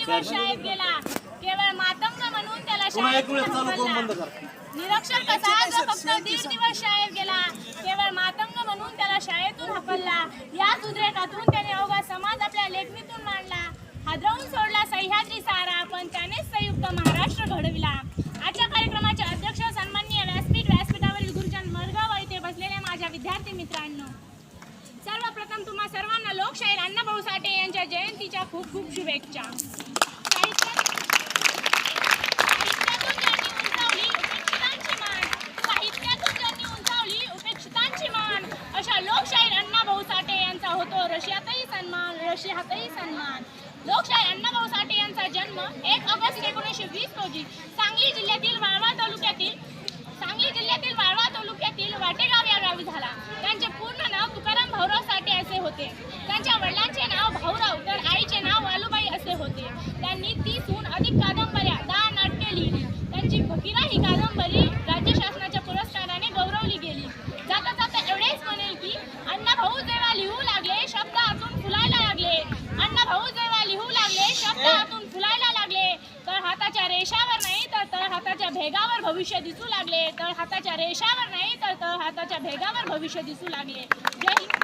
दिवस शाळेत गेला, केवळ मातंग म्हणून त्याला शाळेतून हकलला. निरक्षर कसा जो फक्त 1.5 दिवस शाळेत गेला, केवळ मातंग म्हणून त्याला शाळेतून हकलला. याच उद्रेकातून त्याने अवघा समाज आपल्या लेखणीतून मांडला. हादरवून सोडला सह्याद्री सारा, पण त्यानेच संयुक्त महाराष्ट्र घडविला. आजच्या कार्यक्रमाचे अध्यक्ष सन्माननीय व्यासपीठावरील गुरुजन मडगाव येथे बसलेले माझ्या विद्यार्थी मित्रांनो, सर्वप्रथम तुम्हा सर्वांना लोकशाहीर अण्णाभाऊ साठे यांच्या जयंतीच्या खूप खूप शुभेच्छा. उपेक्षितांची मान अशा लोकशाहीर अण्णाभाऊ साठे यांचा होतो रशियातही सन्मान. लोकशाहीर अण्णाभाऊ साठे यांचा जन्म 1 ऑगस्ट 1920 रोजी सांगली जिल्ह्यातील वाळवा तालुक्यातील वाटेगाव या गावी झाला. त्यांचे पूर्ण नाव तुकाराम भाऊराव साठे असे होते. त्यांच्या वडिलांचे नाव भाऊराव तर आईचे नाव वालुबाई असे होते. त्यांनी 30हून अधिक कादंबऱ्या, 10 नाटके लिहिली. त्यांची फकीरा ही कादंबरी राज्य शासनाच्या पुरस्काराने गौरवली गेली. जाता जाता एवढेच म्हणेल की अण्णाभाऊ जेव्हा लिहू लागले, शब्द आतून फुलायला लागले. अण्णाभाऊ जेव्हा लिहू लागले, शब्द आतून फुलायला लागले. तळ हाताच्या रेषावर नाही तर तळ हाताच्या भेगावर भविष्य दिसू लागले. तळ हाताच्या रेषावर नाही तर तळ हाताच्या भेगावर भविष्य दिसू लागले. जय हिंद.